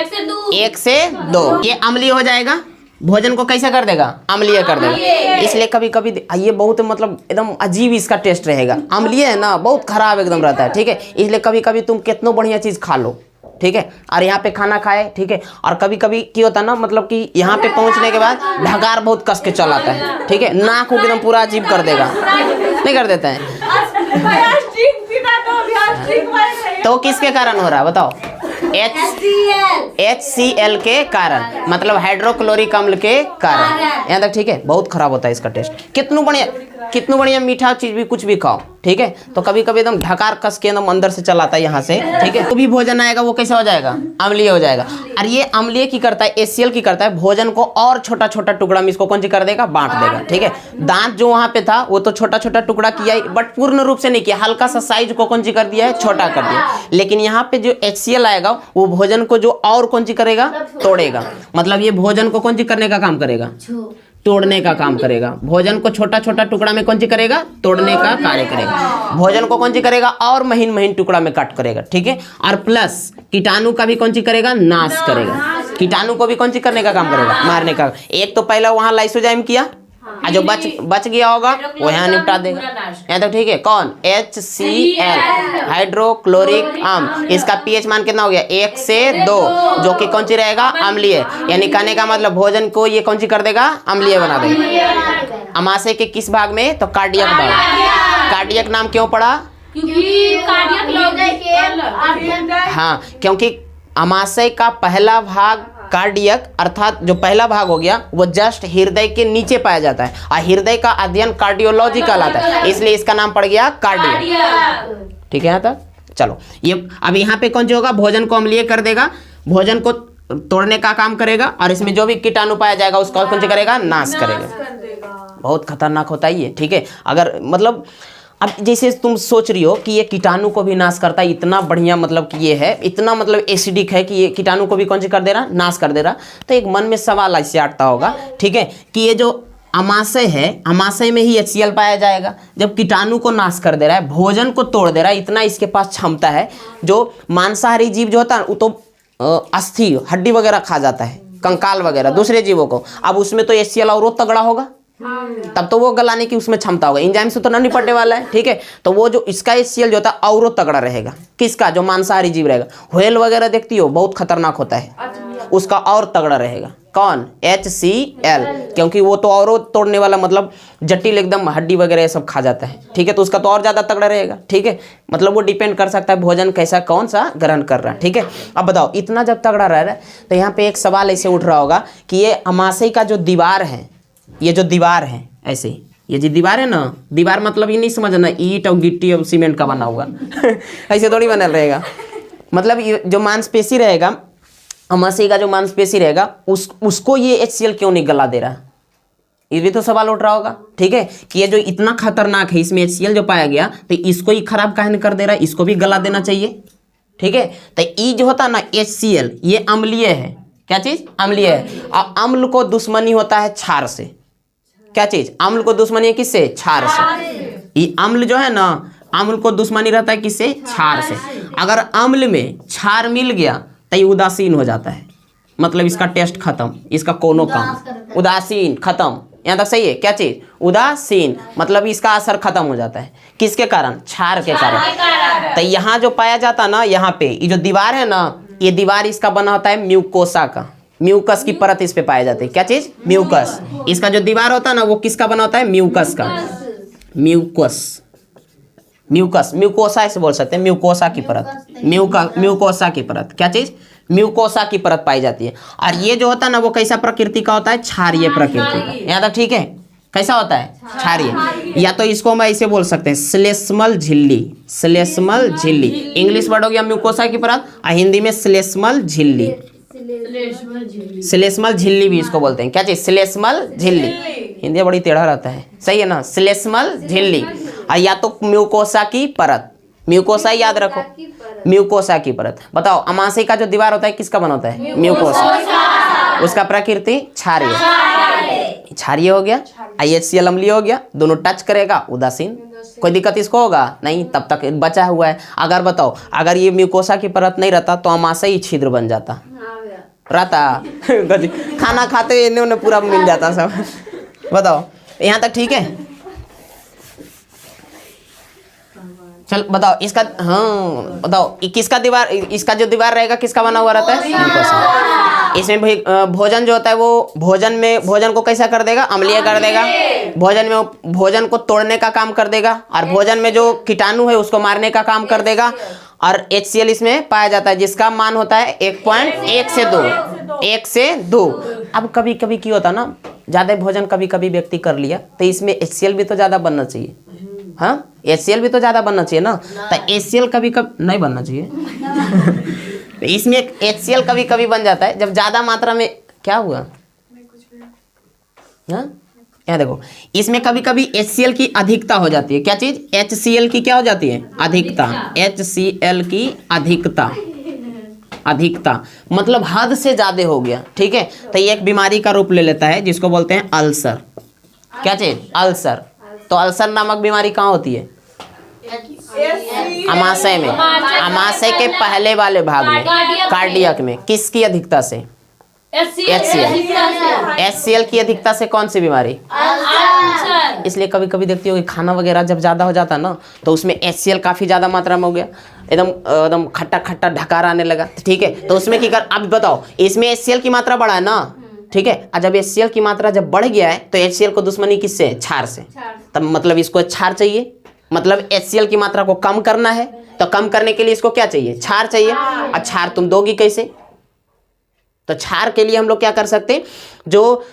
A: 1 से 2, ये अम्लीय हो जाएगा, भोजन को कैसा कर देगा, अम्लीय कर देगा। इसलिए कभी कभी ये बहुत मतलब एकदम अजीब इसका टेस्ट रहेगा, अम्लीय है ना, बहुत खराब एकदम रहता है, ठीक है। इसलिए कभी कभी तुम कितनों बढ़िया चीज खा लो, ठीक है, और यहाँ पे खाना खाए, ठीक है। और कभी कभी क्या होता है ना, मतलब कि यहाँ पे पहुँचने के बाद ढगार बहुत कस के चल आता है, ठीक है, नाक को एकदम पूरा अजीब कर देगा, नहीं कर देता है। तो किसके कारण हो रहा है बताओ, HCl के कारण, मतलब हाइड्रोक्लोरिक अम्ल के कारण, यहाँ तक ठीक है। बहुत खराब होता है इसका टेस्ट, कितनू बढ़िया मीठा चीज भी कुछ भी खाओ, ठीक है, तो कभी कभी एकदम ढकार कस के एकदम अंदर से चलाता है यहाँ से, ठीक है। तो भी भोजन आएगा वो कैसा हो जाएगा, अम्लीय हो जाएगा। और ये अम्लीय की करता है, HCl की करता है, भोजन को और छोटा छोटा टुकड़ा में इसको कौन सी कर देगा, बांट देगा, ठीक है। दांत जो वहां पे था वो तो छोटा छोटा टुकड़ा किया, बट पूर्ण रूप से नहीं किया, हल्का सा साइज को कौन सी कर दिया है, छोटा कर दिया। लेकिन यहाँ पे जो HCl आएगा वो भोजन को जो और कौन सी करेगा, तोड़ेगा, मतलब ये भोजन को कौन सी करने का काम करेगा, तोड़ने का काम करेगा। भोजन को छोटा छोटा टुकड़ा में कौन सी करेगा, तोड़ने का कार्य करेगा। भोजन को कौन सी करेगा, और महीन महीन टुकड़ा में काट करेगा, ठीक है। और प्लस कीटाणु का भी कौन सी करेगा, नाश करेगा। कीटाणु को भी कौन सी करने का काम करेगा, मारने का। एक तो पहला वहां लाइसोजाइम किया, और जो बच गया होगा वो यहाँ निपटा देगा, यहाँ तक ठीक है। कौन, HCl हाइड्रोक्लोरिक अम्ल, इसका पीएच मान कितना हो गया, 1 से 2, जो कि कौन सी रहेगा, अम्लीय। यानी कहने का मतलब भोजन को ये कौन सी कर देगा, अम्लीय बना देगा। अमाशय के किस भाग में, तो कार्डियक भाग। कार्डियक नाम क्यों पड़ा, हाँ क्योंकि अमाशय का पहला भाग कार्डियक, अर्थात जो पहला भाग हो गया वो जस्ट हृदय के नीचे पाया जाता है, और हृदय का अध्ययन कार्डियोलॉजी कहलाता है, इसलिए इसका नाम पड़ गया कार्डियक, ठीक है। यहाँ तक चलो। ये अब यहाँ पे कौन सी होगा, भोजन को अम्लीय कर देगा, भोजन को तोड़ने का काम करेगा, और इसमें जो भी कीटाणु पाया जाएगा उसका कौन सी करेगा, नाश करेगा। बहुत खतरनाक होता है ये, ठीक है। अगर मतलब अब जैसे तुम सोच रही हो कि ये कीटाणु को भी नाश करता है, इतना बढ़िया मतलब कि ये है, इतना मतलब एसिडिक है कि ये कीटाणु को भी कौन सी कर दे रहा, नाश कर दे रहा। तो एक मन में सवाल ऐसे आता होगा, ठीक है, कि ये जो अमाशय है, अमाशय में ही HCl पाया जाएगा, जब कीटाणु को नाश कर दे रहा है, भोजन को तोड़ दे रहा है, इतना इसके पास क्षमता है। जो मांसाहारी जीव जो होता है वो तो अस्थि हड्डी वगैरह खा जाता है, कंकाल वगैरह दूसरे जीवों को, अब उसमें तो HCl और तगड़ा होगा, तब तो वो गलाने की उसमें क्षमता होगा, एंजाइम से तो ना निपटने वाला है, ठीक है। तो वो जो इसका HCl जो होता है और तगड़ा रहेगा, किसका, जो मांसाहारी जीव रहेगा। व्हेल वगैरह देखती हो, बहुत खतरनाक होता है, उसका और तगड़ा रहेगा। कौन, HCl, क्योंकि वो तो और तोड़ने वाला, मतलब जटिल एकदम हड्डी वगैरह ये सब खा जाता है, ठीक है, तो उसका तो और ज़्यादा तगड़ा रहेगा, ठीक है। मतलब वो डिपेंड कर सकता है भोजन कैसा कौन सा ग्रहण कर रहा है, ठीक है। अब बताओ इतना जब तगड़ा रह रहा है तो यहाँ पे एक सवाल ऐसे उठ रहा होगा कि ये अमाशय का जो दीवार है, ये जो दीवार है, ऐसे ये जो दीवार है ना, दीवार मतलब ये नहीं समझना ईंट और गिट्टी और सीमेंट का बना हुआ ऐसे थोड़ी बना रहेगा। मतलब ये जो मांसपेशी रहेगा, अमाशय का जो मांसपेशी रहेगा, उसको ये HCl क्यों नहीं गला दे रहा, ये भी तो सवाल उठ रहा होगा, ठीक है। कि ये जो इतना खतरनाक है, इसमें HCl जो पाया गया, तो इसको ही खराब काहे कर दे रहा है, इसको भी गला देना चाहिए, ठीक है। तो ये जो होता है ना HCl, ये अम्लीय है, क्या चीज, अम्लीय है। और अम्ल को दुश्मनी होता है क्षार से, क्या चीज, अम्ल को दुश्मनी है किससे, क्षार से। ये अम्ल जो है ना, अम्ल को दुश्मनी रहता है किससे? क्षार से। अगर अम्ल में क्षार मिल गया तो ये उदासीन हो जाता है, मतलब इसका टेस्ट खत्म, इसका कोनो काम, उदासीन खत्म। यहाँ तक सही है? क्या चीज? उदासीन, मतलब इसका असर खत्म हो जाता है। किसके कारण? क्षार के कारण। तो यहाँ जो पाया जाता ना, यहाँ पे ये जो दीवार है ना, ये दीवार इसका बना होता है म्यूकोसा का, म्यूकस की परत इस पे पाई जाती है। क्या चीज? म्यूकस। इसका जो दीवार होता है ना, वो किसका बना होता है? म्यूकस का। म्यूकस, म्यूकस, म्यूकोसा ऐसे बोल सकते हैं, म्यूकोसा की परत, म्यूकोसा की परत। क्या चीज? म्यूकोसा की परत पाई जाती है। और ये जो होता है ना, वो कैसा प्रकृति का होता है? क्षारीय प्रकृति का। यहाँ तक ठीक है? कैसा होता है? क्षारीय। या तो इसको हम ऐसे बोल सकते हैं, श्लेष्मल झिल्ली, श्लेष्मल झिल्ली। इंग्लिश वर्ड हो गया म्यूकोसा की परत, और हिंदी में श्लेष्मल झिल्ली, श्लेष्मल झिल्ली भी इसको बोलते हैं। क्या चीज? श्लेष्मल झिल्ली। हिंदी बड़ी टेढ़ा रहता है, सही है ना? श्लेष्मल झिल्ली। और या तो म्यूकोसा की परत, म्यूकोसा याद रखो, म्यूकोसा की परत। बताओ, अमाशय का जो दीवार होता है किसका बना होता है? म्यूकोसा। उसका प्रकृति क्षारीय, क्षारीय हो गया, IHCl अम्लीय हो गया, दोनों टच करेगा, उदासीन। कोई दिक्कत इसको होगा नहीं, तब तक बचा हुआ है। अगर बताओ, अगर ये म्यूकोसा की परत नहीं रहता तो अमाशय ही छिद्र बन जाता रहता खाना खाते इन्हें उन्हें पूरा मिल जाता सब। बताओ, यहाँ तक ठीक है? चल बताओ इसका, हाँ बताओ किसका दीवार, इसका जो दीवार रहेगा किसका बना हुआ रहता है? म्यूकोसा। इसमें भोजन जो होता है वो भोजन को कैसा कर देगा? अम्लीय कर देगा। भोजन को तोड़ने का काम कर देगा, और भोजन में जो कीटाणु है उसको मारने का काम कर देगा। और HCl इसमें पाया जाता है, जिसका मान होता है 1.1 से 2, 1 से 2। अब कभी कभी क्या होता ना, ज्यादा भोजन कभी कभी व्यक्ति कर लिया तो इसमें HCl भी तो ज्यादा बनना चाहिए। हाँ, HCl भी तो ज्यादा बनना चाहिए ना, तो HCl कभी कभी नहीं बनना चाहिए। तो इसमें HCl कभी कभी बन जाता है जब ज्यादा मात्रा में। क्या हुआ? हाँ, यहाँ देखो, इसमें कभी कभी HCl की अधिकता हो जाती है। क्या चीज? HCl की क्या हो जाती है? अधिकता। HCl की अधिकता, अधिकता मतलब हद से ज्यादा हो गया। ठीक है, तो ये एक बीमारी का रूप ले लेता है जिसको बोलते हैं अल्सर। क्या चीज? अल्सर। तो अल्सर नामक बीमारी कहाँ होती है? अमाशय में, अमाशय के पहले वाले भाग में, कार्डियक में। किसकी अधिकता से? HCl की अधिकता से कौन सी बीमारी? इसलिए कभी कभी देखती हो कि खाना वगैरह जब ज्यादा हो जाता ना, तो उसमें HCl काफी ज्यादा मात्रा में हो गया, एकदम खट्टा खट्टा ढकार आने लगा। ठीक है, तो उसमें क्या कर, अब बताओ, इसमें HCl की मात्रा बढ़ा है ना। ठीक है, और जब HCl की मात्रा जब बढ़ गया है तो HCl को दुश्मनी किससे? क्षार से। तब मतलब इसको क्षार चाहिए, मतलब HCl की मात्रा को कम करना है, तो कम करने के लिए इसको क्या चाहिए? क्षार चाहिए। और क्षार तुम दोगी कैसे? तो क्षार के लिए हम लोग क्या कर सकते हैं, जो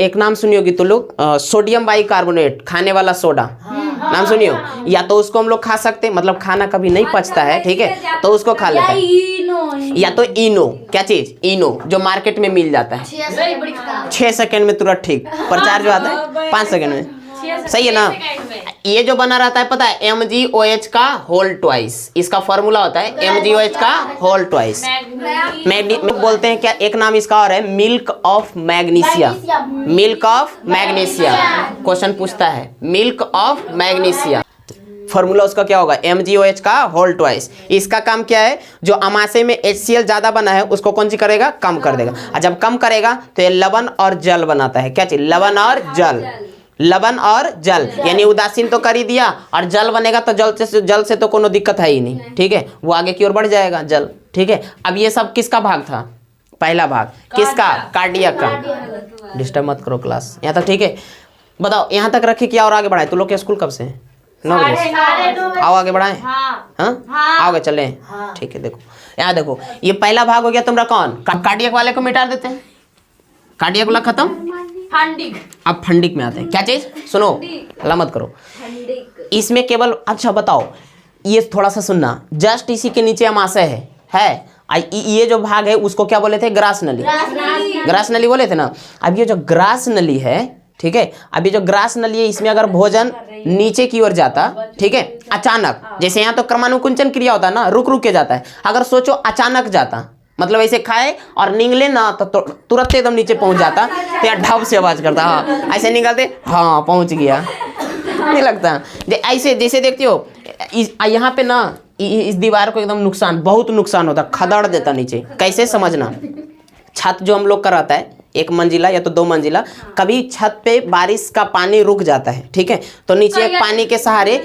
A: एक नाम सुनी होगी तो लोग, सोडियम बाइकार्बोनेट, खाने वाला सोडा, नाम सुनी हो? या तो उसको हम लोग खा सकते हैं, मतलब खाना कभी नहीं पचता है, ठीक है, तो उसको खा लेते हैं। या तो इनो, क्या चीज? इनो, जो मार्केट में मिल जाता है, 6 सेकंड में तुरंत ठीक, प्रचार जो आता है 5 सेकंड में, सही है ना? ये जो बना रहता है पता है, MgOH का होल ट्वाइस, इसका फॉर्मूला होता है MgOH का होल ट्वाइस। बोलते हैं क्या, एक नाम इसका और है, milk of magnesia, milk of magnesia. Question पूछता है मिल्क ऑफ मैग्नीशिया, फॉर्मूला उसका क्या होगा? MgOH का होल ट्वाइस। इसका काम क्या है, जो अमाशय में HCl ज्यादा बना है उसको कौन सी करेगा? कम कर देगा। और जब कम करेगा तो ये लवण और जल बनाता है। क्या चीज? लवण और जल, लवण और जल, यानी उदासीन तो कर ही दिया, और जल बनेगा तो जल से तो कोनो दिक्कत है ही नहीं। ठीक है, वो आगे की ओर बढ़ जाएगा जल। ठीक है, अब ये सब किसका भाग था? पहला भाग किसका? कार्डियक का। डिस्टर्ब मत करो क्लास, यहाँ तक ठीक है? बताओ यहाँ तक रखे क्या और आगे बढ़ाए? तुम लोग के स्कूल कब से? 9 बजे। आओ आगे बढ़ाएं। हाँ, आओगे चले। ठीक है, देखो यहाँ देखो, ये पहला भाग हो गया तुम्हारा। कौन? कार्डियक वाले को मिटा देते हैं, कार्डियक वाला खत्म। अब फंडिक में आते हैं। क्या चीज? सुनो, हल्ला मत करो। इसमें केवल, अच्छा बताओ, ये थोड़ा सा सुनना, जस्ट इसी के नीचे अमाशय है। ये जो भाग है उसको क्या बोले थे? ग्रास नली, ग्रास नली बोले थे ना। अब ये जो ग्रास नली है, ठीक है, अब ये जो ग्रास नली है, इसमें अगर भोजन नीचे की ओर जाता, ठीक है, अचानक, जैसे यहाँ तो क्रमानुकुंचन क्रिया होता है ना, रुक रुक के जाता है, अगर सोचो अचानक जाता, मतलब ऐसे खाए और निगले ना तो तुरंत एकदम नीचे पहुंच जाता, तो यार ढब से आवाज करता, हाँ ऐसे निकलते, हाँ पहुंच गया, नहीं लगता? ऐसे जैसे देखती हो यहाँ पे ना इस दीवार को एकदम नुकसान, बहुत नुकसान होता, खदड़ देता नीचे। कैसे समझना, छत जो हम लोग का रहता है 1 मंजिला या तो 2 मंजिला, कभी छत पे बारिश का पानी रुक जाता है, ठीक है, तो नीचे एक पानी के सहारे,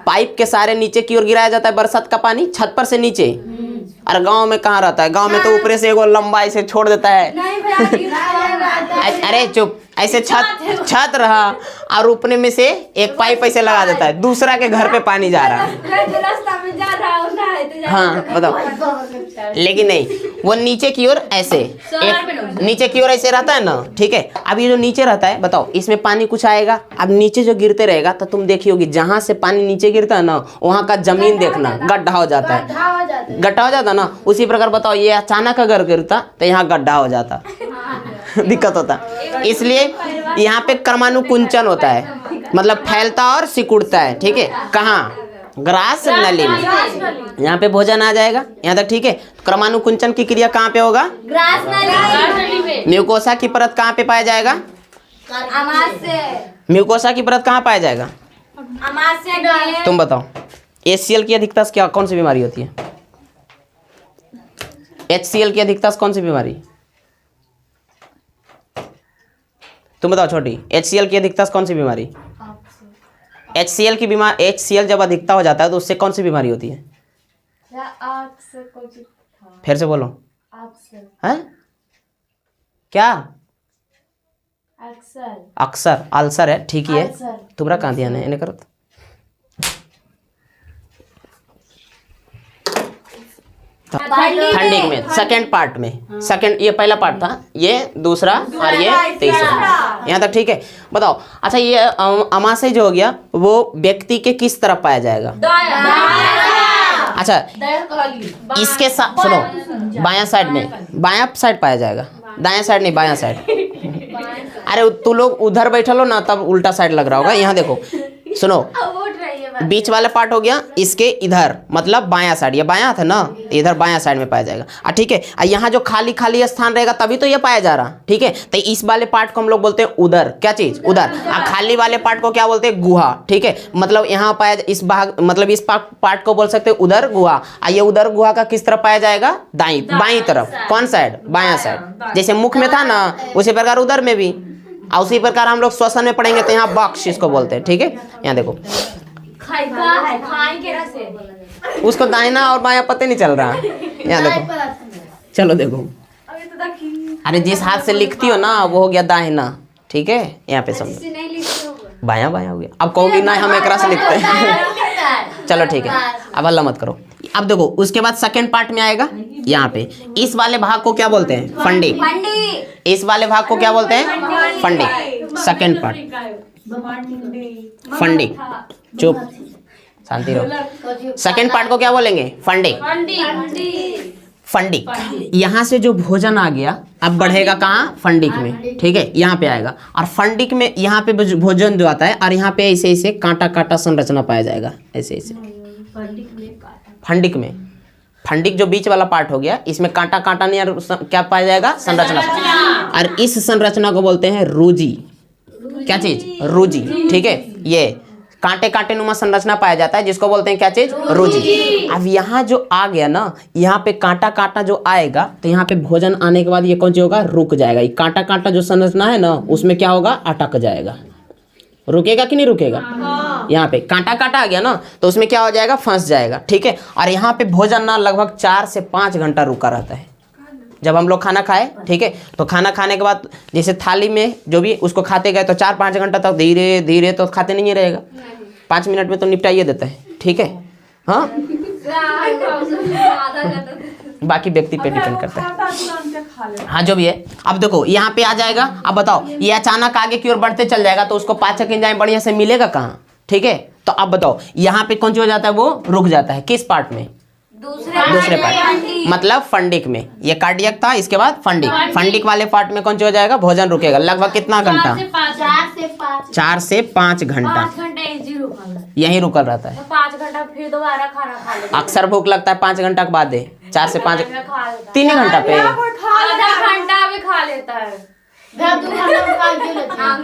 A: पाइप के सहारे नीचे की ओर गिराया जाता है बरसात का पानी छत पर से नीचे। और गांव में कहाँ रहता है, गांव में तो ऊपर से एगो लंबा ऐसे छोड़ देता है। अरे चुप, ऐसे छत रहा और ऊपर में से एक पाइप ऐसे लगा देता है, दूसरा के घर पे पानी जा रहा है।
B: रास्ता में जा रहा हूं ना,
A: हाँ बताओ, लेकिन नहीं, वो नीचे की ओर ऐसे, एक नीचे की ओर ऐसे रहता है ना, ठीक है। अब ये जो नीचे रहता है, बताओ इसमें पानी कुछ आएगा, अब नीचे जो गिरते रहेगा तो तुम देखी होगी जहां से पानी नीचे गिरता है ना, वहां का जमीन देखना गड्ढा हो जाता है, गड्ढा हो जाता ना। उसी प्रकार बताओ ये अचानक अगर गिरता तो यहाँ गड्ढा हो जाता, दिक्कत होता। इसलिए यहाँ पे क्रमानुकुंचन होता है, मतलब फैलता और सिकुड़ता है, ठीक है। कहाँ, ग्रास नली में, यहाँ पे भोजन आ जाएगा यहाँ तक, ठीक है। क्रमानुकुंचन की क्रिया कहाँ पे होगा,
C: ग्रास नली में।
A: म्यूकोसा की परत कहाँ पे पाया जाएगा,
C: अमाशय,
A: म्यूकोसा की परत कहाँ पाया जाएगा,
C: अमाशय में।
A: तुम बताओ HCl की अधिकता से क्या, कौन सी बीमारी होती है, HCl की अधिकता से कौन सी बीमारी, तुम बताओ छोटी, HCl की अधिकता से कौन सी बीमारी, HCl की बीमारी, HCl जब अधिकता हो जाता है तो उससे कौन सी बीमारी होती है, फिर से बोलो, है क्या, अक्सर, अल्सर है, ठीक ही है। तुम्हारा कहाँ ध्यान है, इन्हें करो। फंडिक में सेकंड पार्ट में, सेकंड, ये पहला पार्ट था, ये दूसरा और ये तीसरा, यहाँ तक ठीक है। बताओ अच्छा, ये अमाशय जो हो गया वो व्यक्ति के किस तरफ पाया जाएगा, अच्छा इसके साथ सुनो, बायां साइड में, बायां साइड पाया जाएगा, दायां साइड नहीं, बायां साइड। अरे तू लोग उधर बैठल हो ना, तब उल्टा साइड लग रहा होगा। यहाँ देखो सुनो, बीच वाला पार्ट हो गया इसके इधर, मतलब बायां साइड, ये बायां था ना, इधर बायां साइड में पाया जाएगा, ठीक है। यहाँ जो खाली खाली स्थान रहेगा तभी तो ये पाया जा रहा, ठीक है। तो इस वाले पार्ट को हम लोग बोलते हैं उदर, क्या चीज, उदर। खाली वाले पार्ट को क्या बोलते हैं, गुहा, ठीक है। मतलब यहाँ पाया, इस भाग, मतलब इस पार्ट को बोल सकते हैं उदर गुहा। ये उदर गुहा का किस तरफ पाया जाएगा, बाईं तरफ, कौन साइड, बायां साइड। जैसे मुख में था ना, उसी प्रकार उदर में भी, और उसी प्रकार हम लोग श्वसन में पढ़ेंगे तो यहाँ बक्ष इसको बोलते हैं, ठीक है। यहाँ देखो उसको दाहिना और बायां पता नहीं चल रहा, यहाँ देखो, चलो देखो, अरे जिस हाथ से लिखती हो ना वो हो गया दाहिना, ठीक है। यहाँ पे समझो, बायां बायां हो गया। अब कहोगी ना हम एक से लिखते हैं, चलो ठीक है, अब हल्ला मत करो। अब देखो उसके बाद सेकंड पार्ट में आएगा, यहाँ पे इस वाले भाग को क्या बोलते हैं, फंडिक। इस वाले भाग को क्या बोलते हैं, फंडिक। सेकंड पार्ट फंडिक, चुप शांति रहो। सेकंड पार्ट को क्या बोलेंगे, फंडिक। फंडिक, यहाँ से जो भोजन आ गया अब बढ़ेगा कहाँ, फंडिक में, ठीक है। यहाँ पे आएगा और फंडिक में यहाँ पे भोजन जो आता है और यहाँ पे ऐसे ऐसे कांटा कांटा संरचना पाया जाएगा, ऐसे ऐसे फंडिक में। फंडिक जो बीच वाला पार्ट हो गया, इसमें कांटा कांटा नहीं, क्या पाया जाएगा, संरचना। और इस संरचना को बोलते हैं रूजी, क्या चीज, रूजी, ठीक है। ये कांटे कांटे नुमा संरचना पाया जाता है जिसको बोलते हैं क्या चीज, रूजी। अब यहाँ जो आ गया ना, यहाँ पे कांटा कांटा जो आएगा तो यहाँ पे भोजन आने के बाद ये कौन सी होगा, रुक जाएगा। ये कांटा कांटा जो संरचना है ना उसमें क्या होगा, अटक जाएगा। रुकेगा कि नहीं रुकेगा, यहाँ पे कांटा कांटा आ गया ना तो उसमें क्या हो जाएगा, फंस जाएगा, ठीक है। और यहाँ पे भोजन ना लगभग 4 से 5 घंटा रुका रहता है। जब हम लोग खाना खाए, ठीक है, तो खाना खाने के बाद जैसे थाली में जो भी उसको खाते गए तो 4-5 घंटा तक धीरे धीरे तो खाते नहीं रहेगा, 5 मिनट में तो निपटाइए देता है, ठीक है। हाँ बाकी व्यक्ति पे डिपेंड करता है, हाँ जो भी है। अब देखो यहाँ पे आ जाएगा। अब बताओ ये अचानक आगे की ओर बढ़ते चल जाएगा तो उसको पाचक एंजाइम बढ़िया से मिलेगा कहाँ, ठीक है। तो अब बताओ यहाँ पे कौन सी हो जाता है, वो रुक जाता है, किस पार्ट में, दूसरे पार्ट, मतलब फंडिक में। ये कार्डियक था, इसके बाद फंडिक। फंडिक वाले पार्ट में कौन सी हो जाएगा, भोजन रुकेगा लगभग कितना घंटा, 4 से 5 घंटा यही रुकल रहता है।
C: 5 घंटा फिर दोबारा खाना खा लेते।
A: अक्सर भूख लगता है 5 घंटा के बाद है, 4 से 5 3 घंटा पे,
C: आधा घंटा भी खा लेता है।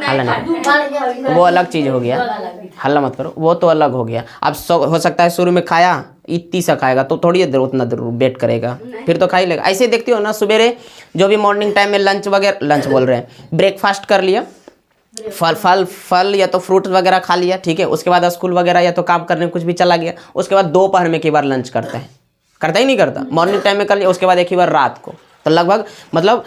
A: हल्ला नहीं, वो अलग चीज़ हो गया, हल्ला मत करो, वो तो अलग हो गया। अब हो सकता है शुरू में खाया इतनी सा खाएगा तो थोड़ी देर उतना देर वेट करेगा, फिर तो खा ही लेगा। ऐसे देखती हो ना, सवेरे जो भी मॉर्निंग टाइम में लंच वगैरह, लंच बोल रहे हैं, ब्रेकफास्ट कर लिया, फल या तो फ्रूट वगैरह खा लिया, ठीक है, उसके बाद स्कूल वगैरह या तो काम करने कुछ भी चला गया, उसके बाद दोपहर में कई बार लंच करता है, करता ही नहीं करता, मॉर्निंग टाइम में कर लिया, उसके बाद एक ही बार रात को। तो लगभग मतलब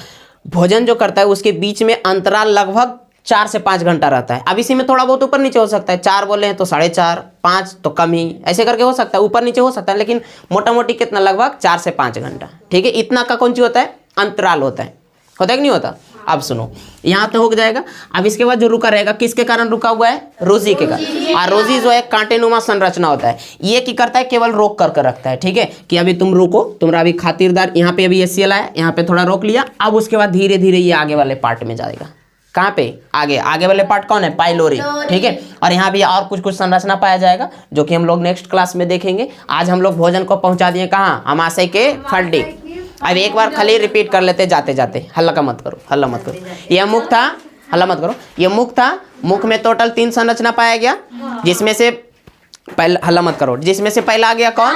A: भोजन जो करता है उसके बीच में अंतराल लगभग 4 से 5 घंटा रहता है। अब इसी में थोड़ा बहुत ऊपर नीचे हो सकता है, 4 बोले हैं तो 4.5, 5 तो कम ही, ऐसे करके हो सकता है, ऊपर नीचे हो सकता है, लेकिन मोटा मोटी कितना, लगभग 4 से 5 घंटा, ठीक है। इतना का कौन सी होता है, अंतराल होता है कि नहीं होता। अब सुनो, यहाँ तो हो जाएगा। अब इसके बाद जो रुका रहेगा, किसके कारण रुका हुआ है, रोजी के कारण। और रोजी जो है कांटेनुमा संरचना होता है, ये की करता है, केवल रोक करके रखता है, ठीक है, कि अभी तुम रुको, तुम्हारा अभी खातिरदार, यहाँ पे अभी HCl आया, यहाँ पे थोड़ा रोक लिया, अब उसके बाद धीरे धीरे ये आगे वाले पार्ट में जाएगा। कहाँ पे, आगे वाले पार्ट कौन है, पाइलोरी, ठीक है। और यहाँ भी और कुछ संरचना पाया जाएगा जो कि हम लोग नेक्स्ट क्लास में देखेंगे। आज हम लोग भोजन को पहुँचा दिए कहाँ, अमाशय के फंडिक। अब एक बार खाली रिपीट कर लेते जाते जाते, हल्ला मत करो। यह मुख था, हल्ला मत करो, यह मुख था, मुख में टोटल 3 संरचना पाया गया, जिसमें से पहला, हल्ला मत करो, जिसमें से पहला आ गया कौन,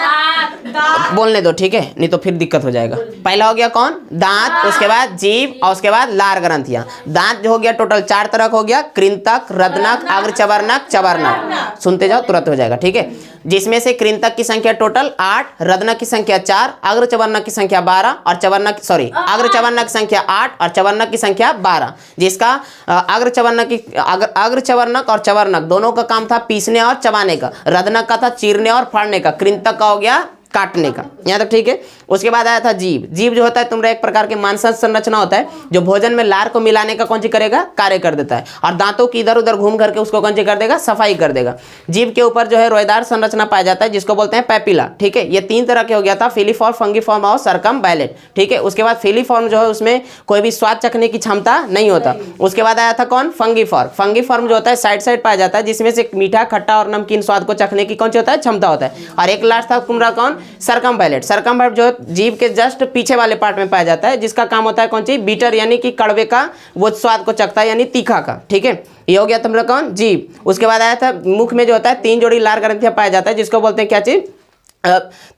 A: बोलने दो, ठीक है, नहीं तो फिर दिक्कत हो जाएगा। पहला हो गया कौन, दांत, उसके बाद जीभ, और उसके बाद लार ग्रंथियां। दांत जो हो गया टोटल 4 तरह हो गया, कृंतक, रदनक, अग्रचवर्णक, चवर्णक, सुनते जाओ तुरंत हो जाएगा, ठीक है। जिसमें से कृंतक की संख्या टोटल 8, रदनक की संख्या 4, अग्रचवर्णक की संख्या 12 और अग्रचवर्णक की संख्या 8 और चवर्णक की संख्या 12। जिसका अग्रचवर्णक और चवर्णक दोनों का काम था पीसने और चबाने का, रदनक का था चीरने और फाड़ने का, कृंतक का हो गया काटने का, यहाँ तक ठीक है। उसके बाद आया था जीभ। जीभ जो होता है तुम्हारा एक प्रकार के मांसल संरचना होता है, जो भोजन में लार को मिलाने का कौन सी करेगा, कार्य कर देता है, और दांतों की इधर उधर घूम करके उसको कौन सी कर देगा, सफाई कर देगा। जीभ के ऊपर जो है रोएदार संरचना पाया जाता है, जिसको बोलते हैं पैपिला, ठीक है। ये 3 तरह के हो गया था, फिलीफॉर्म, फंगीफॉर्म और सर्कमवैलेट, ठीक है। उसके बाद फिलीफॉर्म जो है उसमें कोई भी स्वाद चखने की क्षमता नहीं होता। उसके बाद आया था कौन, फंगीफॉर्म। फंगीफॉर्म जो होता है साइड पाया जाता है, जिसमें से मीठा, खट्टा और नमकीन स्वाद को चखने की कौन सी होता है, क्षमता होता है। और एक लास्ट था तुम्हारा कौन, सर्कमवैलेट। सर्कमवैलेट जो जीभ के जस्ट पीछे वाले पार्ट में पाया जाता है, जिसका काम होता है कौन सी, बीटर, यानी कि कड़वे का वो स्वाद को चखता है, यानी तीखा का, ठीक है। ये हो गया तुम्हारा कौन, जीभ। उसके बाद आया था मुख में जो होता है 3 जोड़ी लार ग्रंथियां पाया जाता है, जिसको बोलते हैं क्या चीज,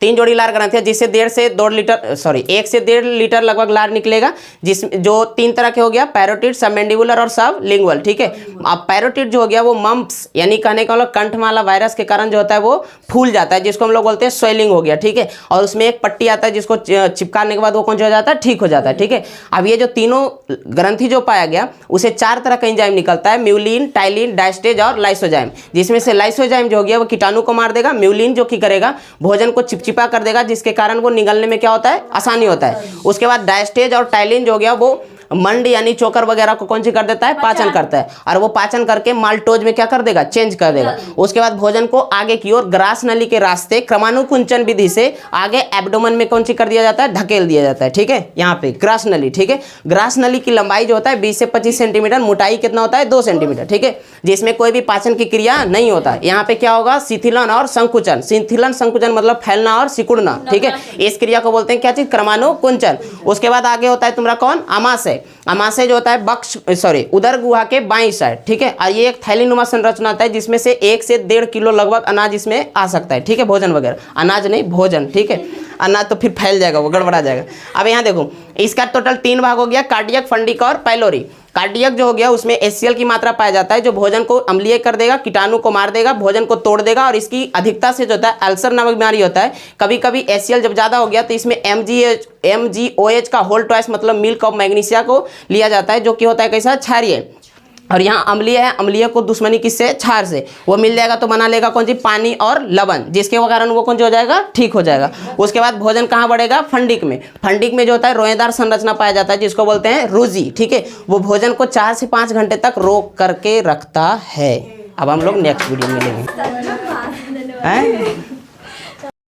A: 3 जोड़ी लार ग्रंथियां, जिससे 1 से 1.5 लीटर लगभग लार निकलेगा, जिसमें जो 3 तरह के हो गया, पैरोटिड, सबमैंडिबुलर और सबलिंगुअल, ठीक है। अब पैरोटिड जो हो गया वो मम्प्स, यानी कहने का मतलब कंठमाला वायरस के कारण जो होता है वो फूल जाता है, जिसको हम लोग बोलते हैं स्वेलिंग हो गया, ठीक है। और उसमें एक पट्टी आता है जिसको चिपकाने के बाद वो कौन सा हो जाता है, ठीक हो जाता है, ठीक है। अब ये जो तीनों ग्रंथि जो पाया गया, उसे 4 तरह का एंजाइम निकलता है, म्यूलिन, टाइलिन, डायस्टेज और लाइसोजाइम। जिसमें से लाइसोजाइम जो हो गया वो कीटाणु को मार देगा, म्यूलिन जो कि करेगा भोजन को चिपचिपा कर देगा, जिसके कारण वो निगलने में क्या होता है, आसानी होता है। उसके बाद डायस्टेज और टाइलिन जो हो गया वो मंड यानी चोकर वगैरह को कौन सी कर देता है, पाचन करता है, और वो पाचन करके माल्टोज में क्या कर देगा, चेंज कर देगा। उसके बाद भोजन को आगे की ओर ग्रास नली के रास्ते क्रमानुकुंचन विधि से आगे एब्डोमेन में कौन सी कर दिया जाता है, धकेल दिया जाता है, ठीक है। यहाँ पे ग्रास नली, ठीक है। ग्रास नली की लंबाई जो होता है 20 से 25 सेंटीमीटर, मोटाई कितना होता है, 2 सेंटीमीटर, ठीक है। जिसमें कोई भी पाचन की क्रिया नहीं होता। यहाँ पे क्या होगा, शिथिलन और संकुचन। शिथिलन संकुचन मतलब फैलना और सिकुड़ना, ठीक है। इस क्रिया को बोलते हैं क्या चीज, क्रमानुकुंचन। उसके बाद आगे होता है तुम्हारा कौन, अमाशय। अमाशय जो होता है उदर गुहा के बाईं साइड, ठीक है। और ये एक थैलीनुमा संरचना होता है, जिसमें से 1 से 1.5 किलो लगभग अनाज इसमें आ सकता है, ठीक है। भोजन वगैरह, अनाज नहीं भोजन, ठीक है। अनाज तो फिर फैल जाएगा, वो गड़बड़ा जाएगा। अब यहाँ देखो, इसका टोटल 3 भाग हो गया, कार्डियक, फंडिक और पाइलोरी। कार्डियक जो हो गया उसमें HCl की मात्रा पाया जाता है, जो भोजन को अम्लीय कर देगा, कीटाणु को मार देगा, भोजन को तोड़ देगा, और इसकी अधिकता से जो होता है अल्सर नामक बीमारी होता है। कभी कभी HCl जब ज़्यादा हो गया तो इसमें MgOH का होल ट्वाइस मतलब मिल्क ऑफ मैग्नीशिया को लिया जाता है, जो कि होता है कैसा, क्षारीय। और यहाँ अम्लीय है, अम्लीय को दुश्मनी किससे, क्षार से। वो मिल जाएगा तो बना लेगा कौन सी, पानी और लवण, जिसके कारण वो कौन सी हो जाएगा, ठीक हो जाएगा। उसके बाद भोजन कहाँ बढ़ेगा, फंडिक में। फंडिक में जो होता है रोएदार संरचना पाया जाता है, जिसको बोलते हैं रुजी, ठीक है। वो भोजन को 4 से 5 घंटे तक रोक करके रखता है। अब हम लोग नेक्स्ट वीडियो में मिलेंगे।